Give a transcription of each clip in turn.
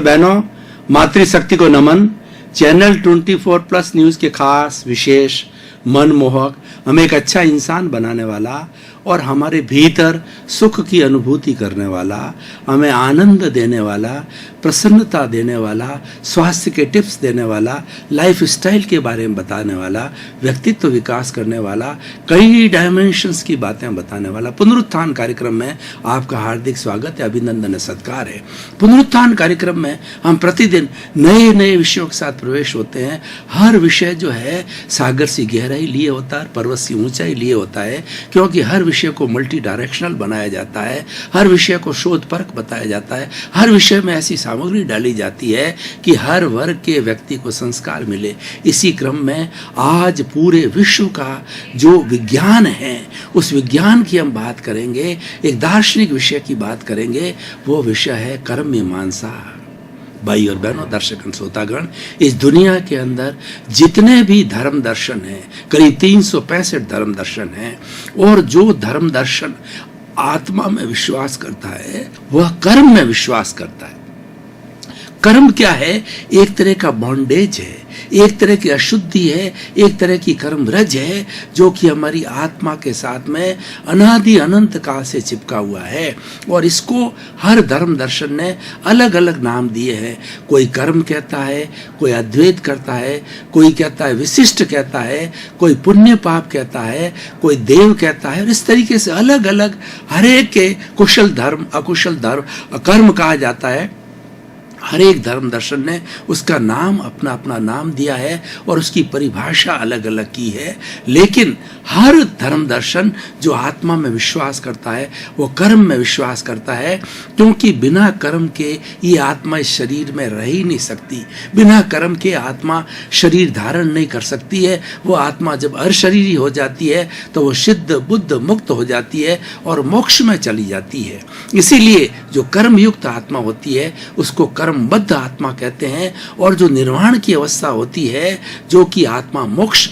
बहनों, मातृशक्ति को नमन। चैनल 24+ न्यूज के खास विशेष मनमोहक, हमें एक अच्छा इंसान बनाने वाला और हमारे भीतर सुख की अनुभूति करने वाला, हमें आनंद देने वाला, प्रसन्नता देने वाला, स्वास्थ्य के टिप्स देने वाला, लाइफ स्टाइल के बारे में बताने वाला, व्यक्तित्व विकास करने वाला, कई डायमेंशंस की बातें बताने वाला पुनरुत्थान कार्यक्रम में आपका हार्दिक स्वागत है, अभिनंदन है, सत्कार है। पुनरुत्थान कार्यक्रम में हम प्रतिदिन नए नए विषयों के साथ प्रवेश होते हैं। हर विषय जो है सागर सी गहराई लिए होता है, पर्वत सी ऊंचाई लिए होता है, क्योंकि हर विषय को मल्टी डायरेक्शनल बनाया जाता है, हर विषय को शोध परख बताया जाता है, हर विषय में ऐसी सामग्री डाली जाती है कि हर वर्ग के व्यक्ति को संस्कार मिले। इसी क्रम में आज पूरे विश्व का जो विज्ञान है उस विज्ञान की हम बात करेंगे, एक दार्शनिक विषय की बात करेंगे। वो विषय है कर्म मीमांसा। भाई और बहनों, दर्शक श्रोतागण, इस दुनिया के अंदर जितने भी धर्म दर्शन हैं, करीब 365 धर्म दर्शन हैं, और जो धर्म दर्शन आत्मा में विश्वास करता है वह कर्म में विश्वास करता है। कर्म क्या है? एक तरह का बॉन्डेज है, एक तरह की अशुद्धि है, एक तरह की कर्म रज है जो कि हमारी आत्मा के साथ में अनादि अनंत काल से चिपका हुआ है। और इसको हर धर्म दर्शन ने अलग अलग नाम दिए हैं। कोई कर्म कहता है, कोई अद्वैत करता है, कोई कहता है विशिष्ट कहता है, कोई पुण्य पाप कहता है, कोई देव कहता है, और इस तरीके से अलग अलग हर एक के कुशल धर्म, अकुशल धर्म, कर्म कहा जाता है। हर एक धर्म दर्शन ने उसका नाम, अपना अपना नाम दिया है और उसकी परिभाषा अलग अलग की है। लेकिन हर धर्म दर्शन जो आत्मा में विश्वास करता है वो कर्म में विश्वास करता है, क्योंकि बिना कर्म के ये आत्मा इस शरीर में रह ही नहीं सकती। बिना कर्म के आत्मा शरीर धारण नहीं कर सकती है। वो आत्मा जब अशरीरी हो जाती है तो वो सिद्ध बुद्ध मुक्त हो जाती है और मोक्ष में चली जाती है। इसीलिए जो कर्मयुक्त आत्मा होती है उसको कर्मबद्ध आत्मा कहते हैं, और जो निर्वाण की अवस्था होती है, जो कि आत्मा मोक्ष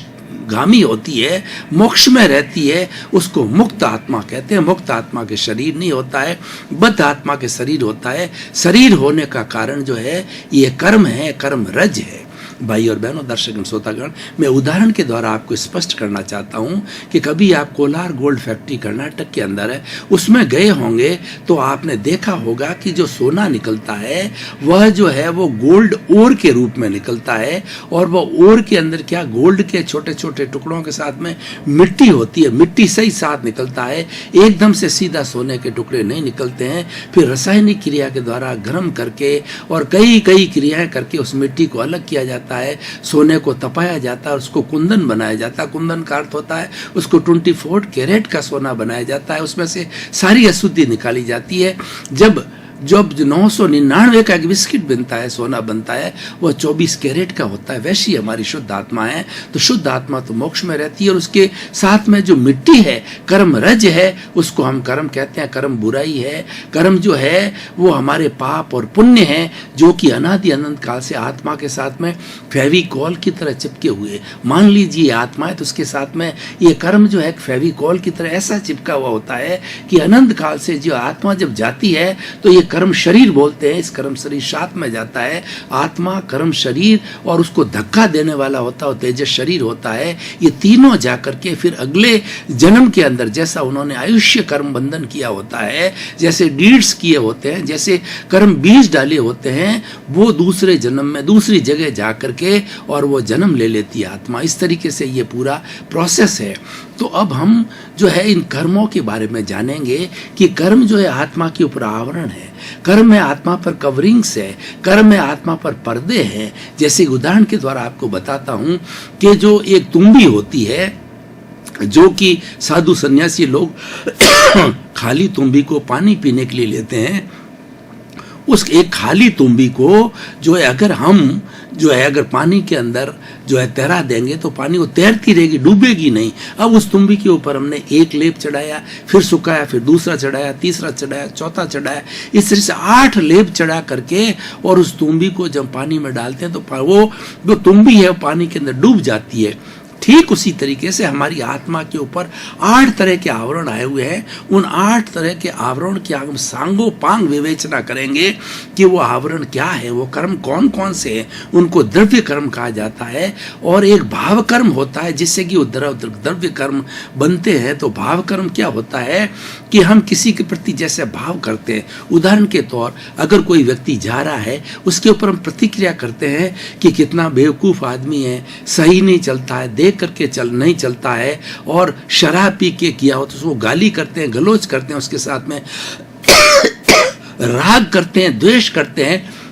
गामी होती है, मोक्ष में रहती है, उसको मुक्त आत्मा कहते हैं। मुक्त आत्मा के शरीर नहीं होता है, बद्ध आत्मा के शरीर होता है। शरीर होने का कारण जो है ये कर्म है, कर्म रज है। भाई और बहनों, दर्शक श्रोतागण, मैं उदाहरण के द्वारा आपको स्पष्ट करना चाहता हूं कि कभी आप कोलार गोल्ड फैक्ट्री कर्नाटक के अंदर है, उसमें गए होंगे तो आपने देखा होगा कि जो सोना निकलता है वह जो है वो गोल्ड ओर के रूप में निकलता है, और वह ओर के अंदर क्या गोल्ड के छोटे छोटे टुकड़ों के साथ में मिट्टी होती है। मिट्टी से ही साथ निकलता है, एकदम से सीधा सोने के टुकड़े नहीं निकलते हैं। फिर रासायनिक क्रिया के द्वारा गर्म करके और कई कई क्रियाएं करके उस मिट्टी को अलग किया जाता है, सोने को तपाया जाता है, उसको कुंदन बनाया जाता है। कुंदन का अर्थ होता है उसको 24 कैरेट का सोना बनाया जाता है, उसमें से सारी अशुद्धि निकाली जाती है। जब 999 का एक बिस्किट बनता है, सोना बनता है, वह 24 कैरेट का होता है। वैसी हमारी शुद्ध आत्मा है। तो शुद्ध आत्मा तो मोक्ष में रहती है, और उसके साथ में जो मिट्टी है, कर्म रज है, उसको हम कर्म कहते हैं। कर्म बुराई है, कर्म जो है वो हमारे पाप और पुण्य है, जो कि अनादि अनंत काल से आत्मा के साथ में फेविकॉल की तरह चिपके हुए। मान लीजिए आत्मा है तो उसके साथ में ये कर्म जो है फेविकॉल की तरह ऐसा चिपका हुआ होता है कि अनंत काल से जो आत्मा जब जाती है तो ये कर्म शरीर बोलते हैं। इस कर्म शरीर साथ में जाता है, आत्मा, कर्म शरीर, और उसको धक्का देने वाला होता है तेजस शरीर होता है। ये तीनों जाकर के फिर अगले जन्म के अंदर, जैसा उन्होंने आयुष्य कर्म बंधन किया होता है, जैसे डीड्स किए होते हैं, जैसे कर्म बीज डाले होते हैं, वो दूसरे जन्म में दूसरी जगह जाकर के और वो जन्म ले लेती है आत्मा। इस तरीके से ये पूरा प्रोसेस है। तो अब हम जो है इन कर्मों के बारे में जानेंगे कि कर्म जो है आत्मा के ऊपर आवरण है, कर्म में आत्मा पर कवरिंग्स है, कर्म में आत्मा पर पर्दे हैं। जैसे उदाहरण के द्वारा आपको बताता हूं कि जो एक तुम्बी होती है, जो कि साधु सन्यासी लोग खाली तुम्बी को पानी पीने के लिए लेते हैं, उस एक खाली तुम्बी को जो है अगर हम जो है अगर पानी के अंदर जो है तैरा देंगे तो पानी वो तैरती रहेगी, डूबेगी नहीं। अब उस तुम्बी के ऊपर हमने एक लेप चढ़ाया, फिर सुखाया, फिर दूसरा चढ़ाया, तीसरा चढ़ाया, चौथा चढ़ाया, इस तरह से 8 लेप चढ़ा करके और उस तुम्बी को जब पानी में डालते हैं तो वो जो तुम्बी है पानी के अंदर डूब जाती है। ठीक उसी तरीके से हमारी आत्मा के ऊपर 8 तरह के आवरण आए हुए हैं। उन 8 तरह के आवरण की हम सांगोपांग विवेचना करेंगे कि वो आवरण क्या है, वो कर्म कौन कौन से हैं। उनको द्रव्य कर्म कहा जाता है, और एक भाव कर्म होता है जिससे कि वो द्रव्य कर्म बनते हैं। तो भाव कर्म क्या होता है कि हम किसी के प्रति जैसे भाव करते हैं, उदाहरण के तौर अगर कोई व्यक्ति जा रहा है, उसके ऊपर हम प्रतिक्रिया करते हैं कि कितना बेवकूफ़ आदमी है, सही नहीं चलता है, देख करके नहीं चलता है, और शराब पी के किया हो तो उसको गाली करते हैं, गलोच करते हैं, उसके साथ में राग करते हैं, द्वेष करते हैं।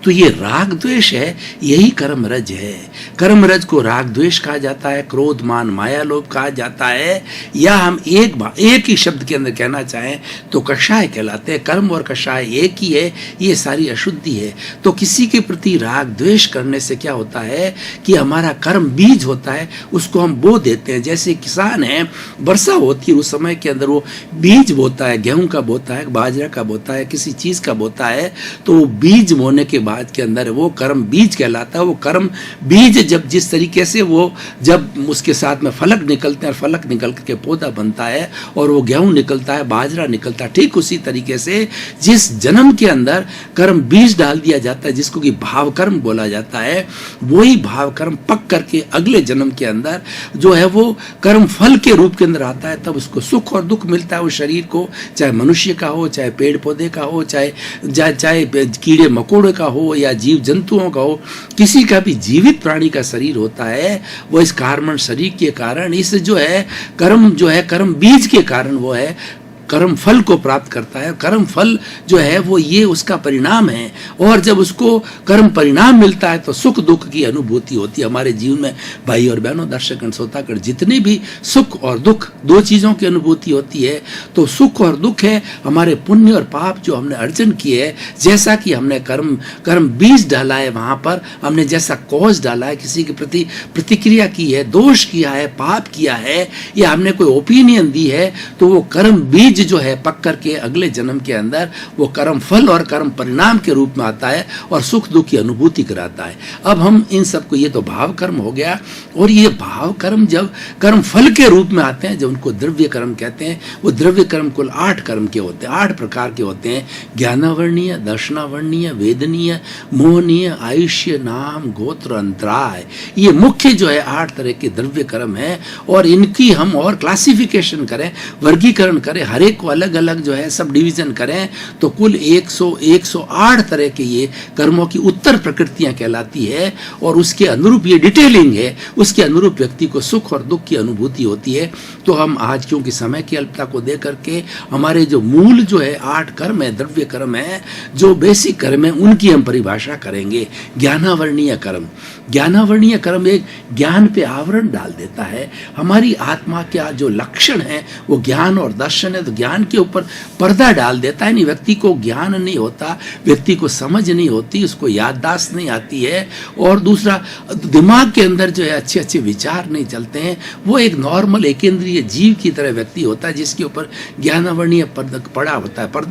तो ये राग द्वेष है, यही कर्म रज है। कर्म रज को राग द्वेष कहा जाता है, क्रोध मान माया लोभ कहा जाता है, या हम एक ही शब्द के अंदर कहना चाहें तो कषाय कहलाते हैं। कर्म और कषाय एक ही है, ये सारी अशुद्धि है। तो किसी के प्रति राग द्वेष करने से क्या होता है कि हमारा कर्म बीज होता है, उसको हम बो देते हैं। जैसे किसान है, वर्षा होती है, उस समय के अंदर वो बीज बोता है, गेहूं का बोता है, बाजरा का बोता है, किसी चीज का बोता है। तो वो बीज बोने के के अंदर वो कर्म बीज कहलाता है। वो कर्म बीज जब जिस तरीके से वो जब उसके साथ में फलक निकलते हैं, फलक निकल के पौधा बनता है और वो गेहूं निकलता है, बाजरा निकलता है, ठीक उसी तरीके से जिस जन्म के अंदर कर्म बीज डाल दिया जाता है, जिसको कि भाव कर्म बोला जाता है, वही भाव कर्म पक करके अगले जन्म के अंदर जो है वो कर्म फल के रूप के अंदर आता है। तब उसको सुख और दुख मिलता है उस शरीर को, चाहे मनुष्य का हो, चाहे पेड़ पौधे का हो, चाहे कीड़े मकोड़े का हो या जीव जंतुओं का हो, किसी का भी जीवित प्राणी का शरीर होता है, वो इस कार्बन शरीर के कारण, इस जो है कर्म बीज के कारण वो है कर्म फल को प्राप्त करता है। कर्म फल जो है वो ये उसका परिणाम है, और जब उसको कर्म परिणाम मिलता है तो सुख दुख की अनुभूति होती है। हमारे जीवन में भाई और बहनों, दर्शकगण, श्रोतागण, जितने भी सुख और दुख, दो चीजों की अनुभूति होती है। तो सुख और दुख है हमारे पुण्य और पाप जो हमने अर्जन किए है, जैसा कि हमने कर्म बीज डाला है, वहां पर हमने जैसा कॉज डाला है, किसी के प्रति प्रतिक्रिया की है, दोष किया है, पाप किया है, या हमने कोई ओपिनियन दी है, तो वो कर्म बीज जो है पक करके अगले जन्म के अंदर वो कर्म फल और कर्म परिणाम के रूप में आता है और सुख दुख की अनुभूति कराता है। अब हम इन सबको, ये तो भाव कर्म हो गया, और ये भाव कर्म जब कर्म फल के रूप में आते हैं, जब उनको द्रव्य कर्म कहते हैं, वो द्रव्य कर्म कुल 8 कर्म के होते हैं, 8 प्रकार के होते हैं। ज्ञानावर्णीय, दर्शनावर्णीय, वेदनीय, मोहनीय, आयुष्य, नाम, गोत्र, अंतराय, ये मुख्य जो है 8 तरह के द्रव्य कर्म है। और इनकी हम और क्लासिफिकेशन करें, वर्गीकरण करें, हर एक को अलग अलग जो है सब डिवीजन करें, तो कुल 108 तरह के ये कर्मों की उत्तर प्रकृतियां कहलाती है। और उसके अनुरूप ये डिटेलिंग है, उसके अनुरूप व्यक्ति को सुख और दुख की अनुभूति होती है। तो हम आज क्योंकि समय की अल्पता को दे करके हमारे जो मूल जो है 8 कर्म है, द्रव्य कर्म है, जो बेसिक कर्म है, उनकी हम परिभाषा करेंगे। ज्ञानावर्णीय कर्म, ज्ञानावर्णीय कर्म एक ज्ञान पे आवरण डाल देता है। हमारी आत्मा का जो लक्षण है वो ज्ञान और दर्शन है, तो ज्ञान के ऊपर पर्दा डाल देता है। नहीं, व्यक्ति को ज्ञान नहीं होता, व्यक्ति को समझ नहीं होती, उसको याददाश्त नहीं आती है, और दूसरा दिमाग के अंदर जो है अच्छे अच्छे विचार नहीं चलते हैं। वो एक नॉर्मल एकेंद्रीय जीव की तरह व्यक्ति होता है, जिसके ऊपर ज्ञानावर्णीय पर्दा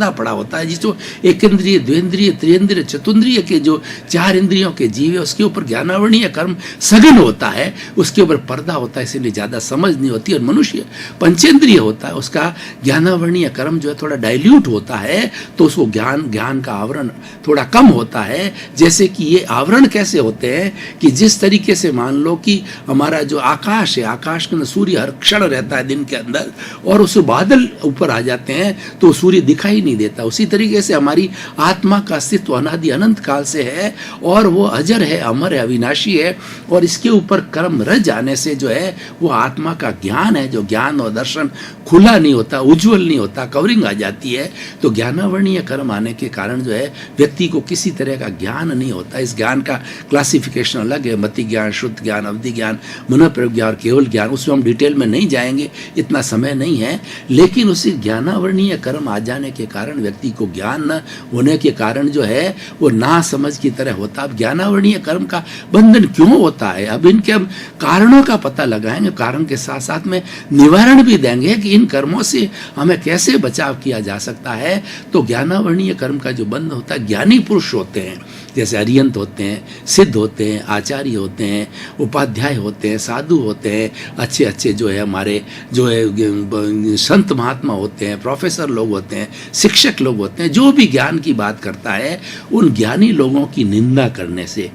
पड़ा होता है, जिसको एकेंद्रीय, द्वेंद्रीय, त्रियेंद्रीय, चतुंद्रीय के जो 4 इंद्रियों के जीव है, उसके ऊपर ज्ञानावर्णीय कर्म सघन होता है, उसके ऊपर पर्दा होता है, इसलिए ज्यादा समझ नहीं होती। और मनुष्य पंचेंद्रिय होता है, उसका ज्ञानावर्णीय कर्म जो है थोड़ा डाइल्यूट होता है, तो उसको ज्ञान का आवरण थोड़ा कम होता है। जैसे कि ये आवरण कैसे होते हैं कि जिस तरीके से मान लो कि हमारा जो आकाश है, आकाश के अंदर सूर्य हर क्षण रहता है दिन के अंदर, और उस बादल ऊपर आ जाते हैं तो सूर्य दिखाई नहीं देता। उसी तरीके से हमारी आत्मा का अस्तित्व अनादि अनंत काल से है, और वो अजर है, अमर है, अविनाशी है। और इसके ऊपर कर्म रच जाने से जो है वो आत्मा का ज्ञान है, जो ज्ञान और दर्शन खुला नहीं होता, उज्जवल नहीं होता, कवरिंग आ जाती है। तो ज्ञानावर्णीय कर्म आने के कारण जो है व्यक्ति को किसी तरह का ज्ञान नहीं होता। इस ज्ञान का क्लासिफिकेशन अलग है, मति ज्ञान, शुद्ध ज्ञान, अवधि ज्ञान, मनोप्रयोग ज्ञान और केवल ज्ञान। उसमें हम डिटेल में नहीं जाएंगे, इतना समय नहीं है। लेकिन उसी ज्ञानावर्णीय कर्म आ जाने के कारण व्यक्ति को ज्ञान न होने के कारण जो है वो ना समझ की तरह होता। अब ज्ञानावर्णीय कर्म का बंधन क्यों होता है, अब इनके हम कारणों का पता लगाएंगे, कारण के साथ साथ में निवारण भी देंगे कि इन कर्मों से हमें कैसे बचाव किया जा सकता है। तो ज्ञानावर्णीय कर्म का जो बंध होता है, ज्ञानी पुरुष होते हैं, जैसे अरिहंत होते हैं, सिद्ध होते हैं, आचार्य होते हैं, उपाध्याय होते हैं, साधु होते हैं, अच्छे अच्छे जो है हमारे जो है संत महात्मा होते हैं, प्रोफेसर लोग होते हैं, शिक्षक लोग होते हैं। जो भी ज्ञान की बात करता है, उन ज्ञानी लोगों की निंदा करने से,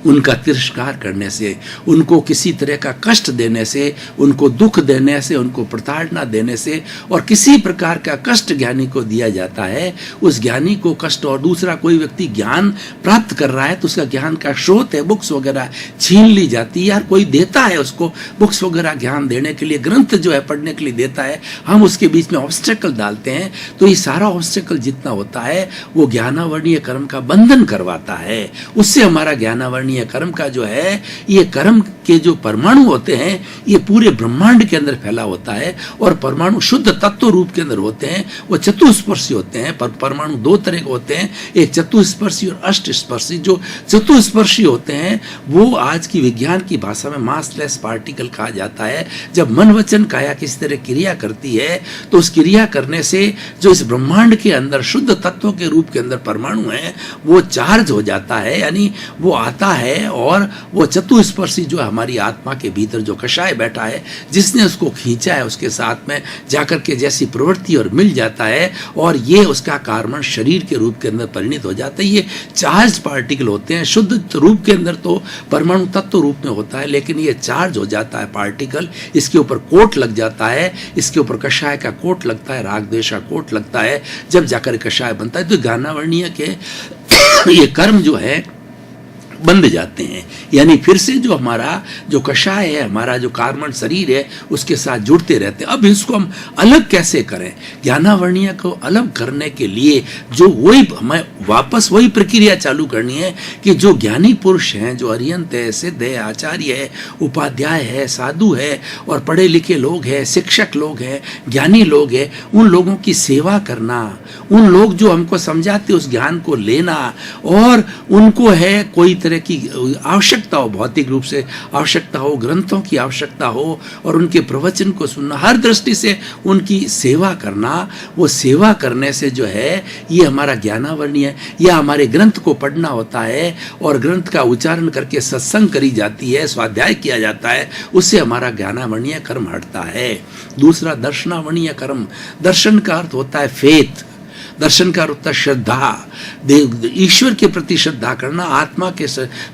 उनका तिरस्कार करने से, उनको किसी तरह का कष्ट देने से, उनको दुख देने से, उनको प्रताड़ना देने से, और किसी प्रकार का कष्ट ज्ञानी को दिया जाता है, उस ज्ञानी को कष्ट, और दूसरा कोई व्यक्ति ज्ञान प्राप्त कर रहा है तो उसका ज्ञान का स्रोत है, बुक्स वगैरह छीन ली जाती है। यार कोई देता है उसको बुक्स वगैरह ज्ञान देने के लिए, ग्रंथ जो है पढ़ने के लिए देता है, हम उसके बीच में ऑब्स्टेकल डालते हैं, तो ये सारा ऑब्स्टेकल जितना होता है वो ज्ञानावर्णीय कर्म का बंधन करवाता है। उससे हमारा ज्ञानावर्णीय कर्म का जो है, ये कर्म के जो परमाणु होते हैं, ये पूरे ब्रह्मांड के अंदर फैला होता है, और परमाणु शुद्ध तत्व रूप के अंदर होते हैं। वो चतुस्पर्शी होते हैं, पर परमाणु दो तरह के होते हैं, एक चतुस्पर्शी और अष्टस्पर्शी। जो चतुस्पर्शी होते हैं वो आज की विज्ञान की भाषा में मासलेस पार्टिकल कहा जाता है। जब मन वचन काया किसी तरह क्रिया करती है, तो उस क्रिया करने से जो इस ब्रह्मांड के अंदर शुद्ध तत्वों के रूप के अंदर परमाणु है, वो चार्ज हो जाता है, यानी वो आता है, और वो चतुस्पर्शी जो हमारी आत्मा के भीतर जो कषाय बैठा है, जिसने उसको खींचा है, उसके साथ में जाकर के जैसी प्रवृत्ति और मिल जाता है, और ये उसका कारण शरीर के रूप के अंदर परिणित हो जाता है। ये चार्ज पार्टिकल होते हैं। शुद्ध रूप के अंदर तो परमाणु तत्व रूप में होता है, लेकिन ये चार्ज हो जाता है पार्टिकल, इसके ऊपर कोट लग जाता है, इसके ऊपर कषाय का कोट लगता है, राग द्वेष का कोट लगता है, जब जाकर कषाय बनता है। तो ज्ञानावर्णीय के ये कर्म जो है बंध जाते हैं, यानी फिर से जो हमारा जो कषाय है, हमारा जो कार्बन शरीर है, उसके साथ जुड़ते रहते हैं। अब इसको हम अलग कैसे करें? ज्ञानावर्णीय को अलग करने के लिए जो वही हमें वापस वही प्रक्रिया चालू करनी है कि जो ज्ञानी पुरुष हैं, जो अरिहंत है, सिद्ध है, आचार्य है, उपाध्याय है, साधु है, और पढ़े लिखे लोग हैं, शिक्षक लोग हैं, ज्ञानी लोग हैं, उन लोगों की सेवा करना, उन लोग जो हमको समझाते उस ज्ञान को लेना, और उनको है कोई तरह की आवश्यकता हो, भौतिक रूप से आवश्यकता हो, ग्रंथों की आवश्यकता हो, और उनके प्रवचन को सुनना, हर दृष्टि से उनकी सेवा करना। वो सेवा करने से जो है ये हमारा ज्ञानावर्णीय, या हमारे ग्रंथ को पढ़ना होता है, और ग्रंथ का उच्चारण करके सत्संग करी जाती है, स्वाध्याय किया जाता है, उससे हमारा ज्ञानावर्णीय कर्म हटता है। दूसरा दर्शनावर्णीय कर्म। दर्शन का अर्थ होता है फेथ, दर्शन का अर्थ श्रद्धा, देव ईश्वर के प्रति श्रद्धा करना, आत्मा के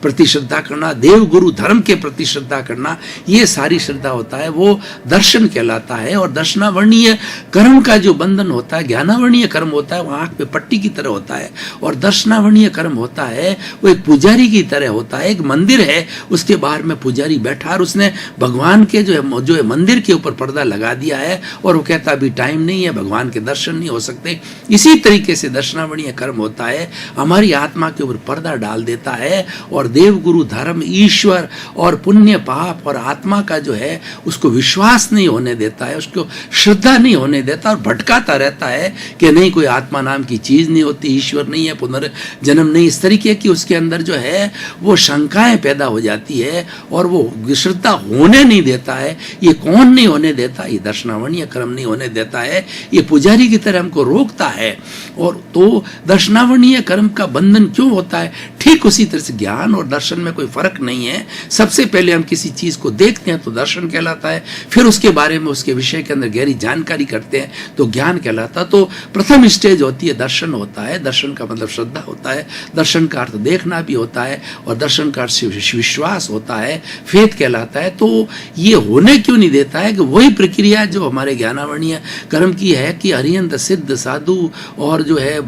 प्रति श्रद्धा करना, देव गुरु धर्म के प्रति श्रद्धा करना, ये सारी श्रद्धा होता है, वो दर्शन कहलाता है। और दर्शनावर्णीय कर्म का जो बंधन होता है, ज्ञानावर्णीय कर्म होता है, वो आंख पे पट्टी की तरह होता है, और दर्शनावर्णीय कर्म होता है वो एक पुजारी की तरह होता है। एक मंदिर है, उसके बाहर में पुजारी बैठा, और उसने भगवान के जो है मंदिर के ऊपर पर्दा लगा दिया है, और वो कहता अभी टाइम नहीं है, भगवान के दर्शन नहीं हो सकते। इसी तरीके से दर्शनावर्णीय कर्म होता है, हमारी आत्मा के ऊपर पर्दा डाल देता है, और देव गुरु धर्म, ईश्वर और पुण्य पाप और आत्मा का जो है उसको विश्वास नहीं होने देता है, उसको श्रद्धा नहीं होने देता, और भटकाता रहता है कि नहीं, कोई आत्मा नाम की चीज नहीं होती, ईश्वर नहीं है, पुनर्जन्म नहीं, इस तरीके की उसके अंदर जो है वो शंकाएं पैदा हो जाती है, और वो श्रद्धा होने नहीं देता है। ये कौन नहीं होने देता? ये दर्शनावर्णीय कर्म नहीं होने देता है, ये पुजारी की तरह हमको रोकता है। और तो दर्शनावर्णीय कर्म का बंधन क्यों होता है? ठीक उसी तरह से ज्ञान और दर्शन में कोई फर्क नहीं है। सबसे पहले हम किसी चीज को देखते हैं तो दर्शन कहलाता है, फिर उसके बारे में, उसके विषय के अंदर गहरी जानकारी करते हैं तो ज्ञान कहलाता है। तो प्रथम स्टेज होती है दर्शन होता है। दर्शन का मतलब श्रद्धा होता है, दर्शन का अर्थ देखना भी होता है, और दर्शन का अर्थ विश्वास होता है, फेथ कहलाता है। तो ये होने क्यों नहीं देता है कि वही प्रक्रिया जो हमारे ज्ञानावर्णीय कर्म की है कि अरिहंत, सिद्ध, साधु और जो है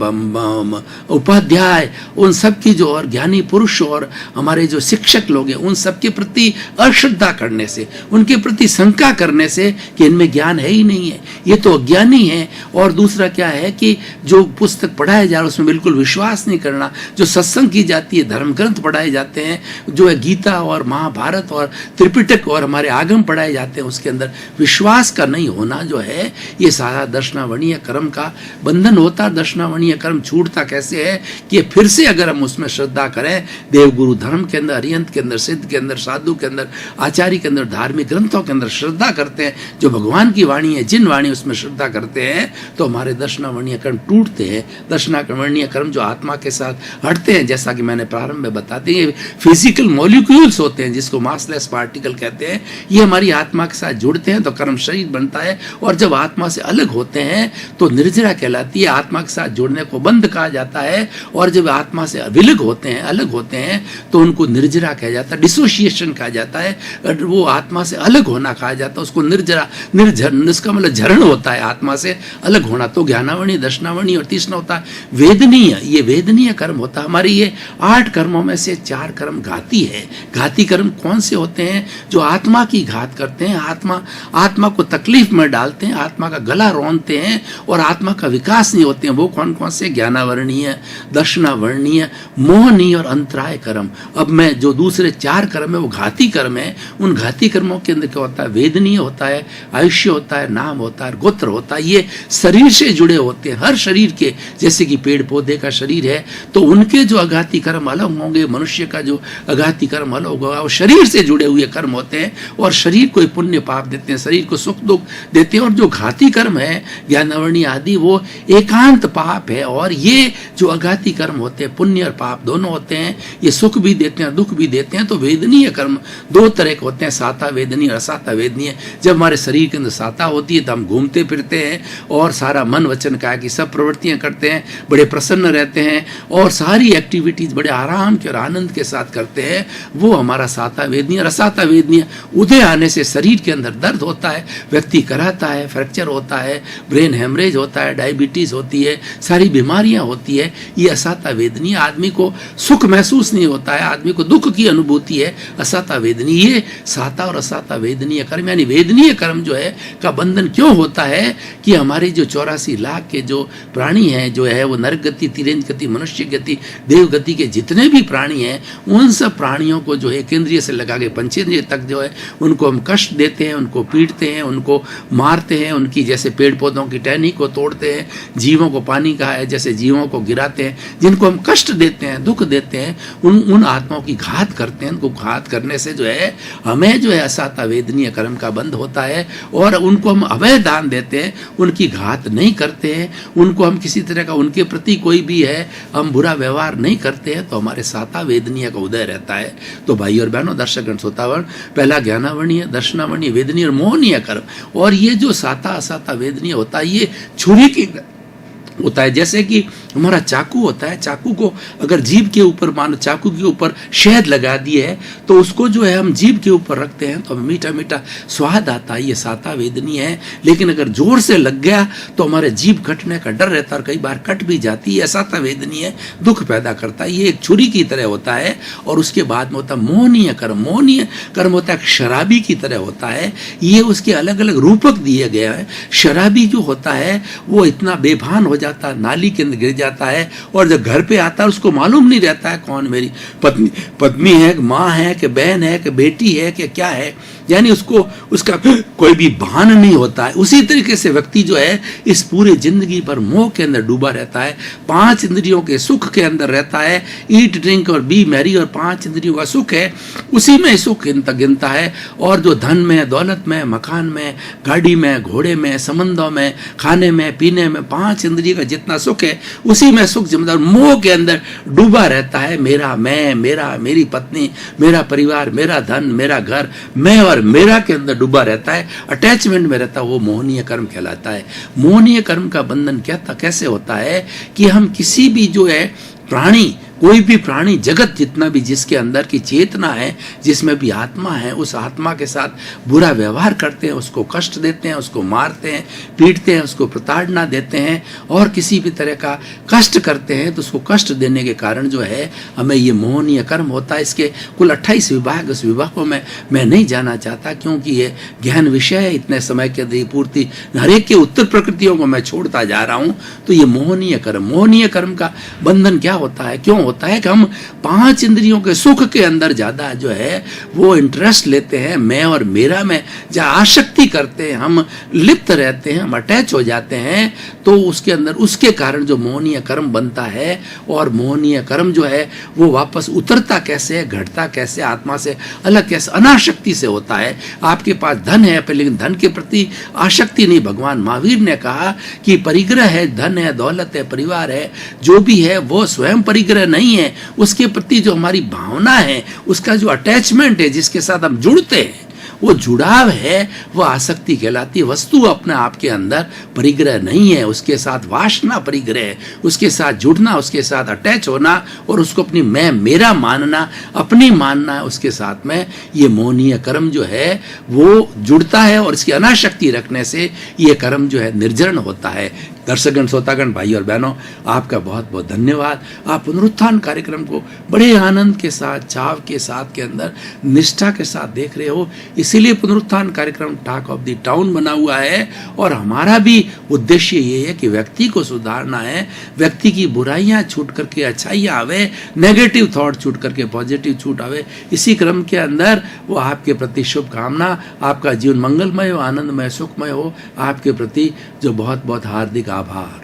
उपाध्याय, उन सब की जो और ज्ञानी पुरुष और हमारे जो शिक्षक लोग हैं, उन सब के प्रति अश्रद्धा करने से, उनके प्रति शंका करने से कि इनमें ज्ञान है ही नहीं है, ये तो अज्ञानी है। और दूसरा क्या है कि जो पुस्तक पढ़ाया जा रहा है उसमें बिल्कुल विश्वास नहीं करना, जो सत्संग की जाती है, धर्म ग्रंथ पढ़ाए जाते हैं, जो है गीता और महाभारत और त्रिपिटक और हमारे आगम पढ़ाए जाते हैं, उसके अंदर विश्वास का नहीं होना जो है, ये सारा दर्शनावर्णीय कर्म का बंधन होता होता दक्षिणावर्णीय कर्म छूटता कैसे है कि फिर से अगर हम उसमें श्रद्धा करें, देवगुरु धर्म के अंदर, अरिहंत के अंदर, सिद्ध के अंदर, साधु के अंदर, आचार्य के अंदर, धार्मिक ग्रंथों के अंदर श्रद्धा करते हैं, जो भगवान की वाणी है, जिन वाणी उसमें श्रद्धा करते हैं, तो हमारे दक्षिणावर्णीय कर्म टूटते हैं। दक्षिणावर्णीय कर्म जो आत्मा के साथ हटते हैं, जैसा कि मैंने प्रारंभ में बता दी, फिजिकल मॉलिक्यूल्स होते हैं जिसको मासलेस पार्टिकल कहते हैं, ये हमारी आत्मा के साथ जुड़ते हैं तो कर्म शरीर बनता है। और जब आत्मा से अलग होते हैं तो निर्जरा कहलाती है। आत्मा के साथ जुड़ने को बंध कहा जाता है, और जब आत्मा से विलग होते हैं, अलग होते हैं, तो उनको निर्जरा कहा जाता है, डिसोसिएशन कहा जाता है। वो आत्मा से अलग होना कहा जाता है, उसको निर्जरा, निर्झरण, इसका मतलब झरण होता है आत्मा से अलग होना। तो ज्ञानावर्णीय, दर्शनावर्णीय और तीसरा होता है वेदनीय। ये वेदनीय कर्म होता है। हमारे ये 8 कर्मों में से 4 कर्म घाती है। घाती कर्म कौन से होते हैं? जो आत्मा की घात करते हैं, आत्मा को तकलीफ में डालते हैं, आत्मा का गला रौंदते हैं और आत्मा का विकास नहीं होते हैं। वो कौन कौन से? ज्ञानावर्णीय, दर्शनावर्णीय, मोहनीय और अंतराय कर्म। अब मैं जो दूसरे 4 कर्म है वो घाती कर्म है। उन घाती कर्मों के अंदर क्या होता है? वेदनीय होता है, आयुष्य होता है, नाम होता है, गोत्र होता है। ये शरीर से जुड़े होते हैं, हर शरीर के। जैसे कि पेड़ पौधे का शरीर है तो उनके जो अघाती कर्म अलग होंगे, मनुष्य का जो अघाती कर्म अलग होगा। वो शरीर से जुड़े हुए कर्म होते हैं और शरीर को पुण्य पाप देते हैं, शरीर को सुख दुख देते हैं। और जो घाती कर्म है ज्ञानावर्णीय आदि, वो एकांत पाप है। और ये जो अघाती कर्म होते हैं, पुण्य और पाप दोनों होते हैं, ये सुख भी देते हैं, दुख भी देते हैं। तो वेदनीय कर्म 2 तरह के होते हैं, साता वेदनीय और असाता वेदनीय। जब हमारे शरीर के अंदर साता होती है तो हम घूमते फिरते हैं और सारा मन वचन काया की सब प्रवृत्तियां करते हैं, बड़े प्रसन्न रहते हैं और सारी एक्टिविटीज बड़े आराम के और आनंद के साथ करते हैं। वो हमारा साता वेदनीय। और असाता वेदनीय, उदय आने से शरीर के अंदर दर्द होता है, व्यक्ति कराता है, फ्रैक्चर होता है, ब्रेन हेमरेज होता है, डायबिटीज होती है, सारी बीमारियां होती है। ये असाता वेदनीय। आदमी को सुख महसूस नहीं होता है, आदमी को दुख की अनुभूति है, असाता वेदनीय। ये साता और असाता वेदनीय कर्म, यानी वेदनीय कर्म जो है का बंधन क्यों होता है कि हमारे जो 84 लाख के जो प्राणी हैं, जो है वो नरक गति, तिरंज गति, मनुष्य गति, देव गति के जितने भी प्राणी हैं, उन सब प्राणियों को जो है केंद्रीय से लगा के पंचेंद्रिय तक जो है उनको हम कष्ट देते हैं, उनको पीटते हैं, उनको मारते हैं, उनकी जैसे पेड़ पौधों की टहनी को तोड़ते हैं, जीवों को पानी का है जैसे जीवों को गिराते हैं, जिनको हम कष्ट देते हैं, दुख देते हैं, उन आत्माओं की घात करते हैं। उनको घात करने से जो है हमें जो है असाता वेदनीय कर्म का बंध होता है। और उनको हम अभय दान देते हैं, उनकी घात नहीं करते हैं, उनको हम किसी तरह का, उनके प्रति कोई भी है हम बुरा व्यवहार नहीं करते हैं, तो हमारे साता वेदनीय का उदय रहता है। तो भाई और बहनों, दर्शकगण, श्रोतागण, पहला ज्ञानावर्णीय, दर्शनावर्णीय, वेदनीय और मोहनीय कर्म। और ये जो साता असाता वेदनीय होता है, ये छुरी की होता है। जैसे कि हमारा चाकू होता है, चाकू को अगर जीभ के ऊपर, मानो चाकू के ऊपर शहद लगा दिए है तो उसको जो है हम जीभ के ऊपर रखते हैं तो मीठा मीठा स्वाद आता है, ये साता वेदनीय है। लेकिन अगर जोर से लग गया तो हमारे जीभ कटने का डर रहता है और कई बार कट भी जाती है, असाता वेदनीय, दुख पैदा करता है। ये एक छुरी की तरह होता है। और उसके बाद में होता है मोहनीय कर्म। मोहनीय कर्म होता है शराबी की तरह होता है। ये उसके अलग अलग रूपक दिए गए हैं। शराबी जो होता है वो इतना बेभान हो जाता है, नाली के अंदर गिर जाता है और जब घर पे आता है उसको मालूम नहीं रहता है कौन मेरी पत्नी है, माँ है कि बहन है कि बेटी है कि क्या है, यानी उसका कोई भी भान नहीं होता है। उसी तरीके से व्यक्ति जो है इस पूरे जिंदगी पर मोह के अंदर डूबा रहता है, 5 इंद्रियों के सुख के अंदर रहता है, ईट ड्रिंक और बी मैरी, और 5 इंद्रियों का सुख है, उसी में सुख गिनता है। और जो धन में, दौलत में, मकान में, गाड़ी में, घोड़े में, संबंधों में, खाने में, पीने में, 5 इंद्रिय का जितना सुख है उसी में सुख जिम्मेदार मोह के अंदर डूबा रहता है। मेरा, मैं, मेरा, मेरी पत्नी, मेरा परिवार, मेरा धन, मेरा घर, मैं और मेरा के अंदर डूबा रहता है, अटैचमेंट में रहता है, वो मोहनीय कर्म कहलाता है। मोहनीय कर्म का बंधन कैसे होता है कि हम किसी भी जो है प्राणी, कोई भी प्राणी जगत जितना भी जिसके अंदर की चेतना है, जिसमें भी आत्मा है, उस आत्मा के साथ बुरा व्यवहार करते हैं, उसको कष्ट देते हैं, उसको मारते हैं, पीटते हैं, उसको प्रताड़ना देते हैं और किसी भी तरह का कष्ट करते हैं, तो उसको कष्ट देने के कारण जो है हमें ये मोहनीय कर्म होता है। इसके कुल 28 विभाग, उस विभागों में मैं नहीं जाना चाहता क्योंकि ये गहन विषय है। इतने समय के अंदर पूर्ति हरेक के उत्तर प्रकृतियों को मैं छोड़ता जा रहा हूँ। तो ये मोहनीय कर्म का बंधन क्या होता है, क्यों होता है कि हम 5 इंद्रियों के सुख के अंदर ज़्यादा जो है वो इंटरेस्ट लेते हैं, मैं और मेरा में जहाँ आसक्ति करते हैं, हम लिप्त रहते हैं, हम अटैच हो जाते हैं, तो उसके अंदर उसके कारण जो मोहनीय कर्म बनता है, और मोहनीय कर्म जो है वो वापस उतरता कैसे है, घटता कैसे, आत्मा से अलग कैसे, अनाशक्ति से होता है। आपके पास धन है पर लेकिन धन के प्रति आसक्ति नहीं। भगवान महावीर ने कहा कि परिग्रह है, धन है, दौलत है, परिवार है, जो भी है वो स्वयं परिग्रह नहीं है। उसके प्रति जो हमारी भावना है, उसका जो अटैचमेंट है, जिसके साथ हम जुड़ते हैं, वो जुड़ाव है, वो आसक्ति कहलाती है। वस्तु अपने आप के अंदर परिग्रह नहीं है, उसके साथ वासना परिग्रह है, उसके साथ जुड़ना, उसके साथ अटैच होना और उसको अपनी मैं मेरा मानना, अपनी मानना है, उसके साथ में ये मोहनीय कर्म जो है वो जुड़ता है, और इसकी अनाशक्ति रखने से ये कर्म जो है निर्जरण होता है। दर्शकगण, श्रोतागण, भाई और बहनों, आपका बहुत बहुत धन्यवाद। आप पुनरुत्थान कार्यक्रम को बड़े आनंद के साथ, चाव के साथ के अंदर, निष्ठा के साथ देख रहे हो। इसीलिए पुनरुत्थान कार्यक्रम टॉक ऑफ द टाउन बना हुआ है, और हमारा भी उद्देश्य ये है कि व्यक्ति को सुधारना है, व्यक्ति की बुराइयां छूट करके अच्छाइयाँ आवे, नेगेटिव थॉट छूट करके पॉजिटिव छूट आवे। इसी क्रम के अंदर वो आपके प्रति शुभकामना, आपका जीवन मंगलमय हो, आनंदमय, सुखमय हो, आपके प्रति जो बहुत बहुत हार्दिक आभार।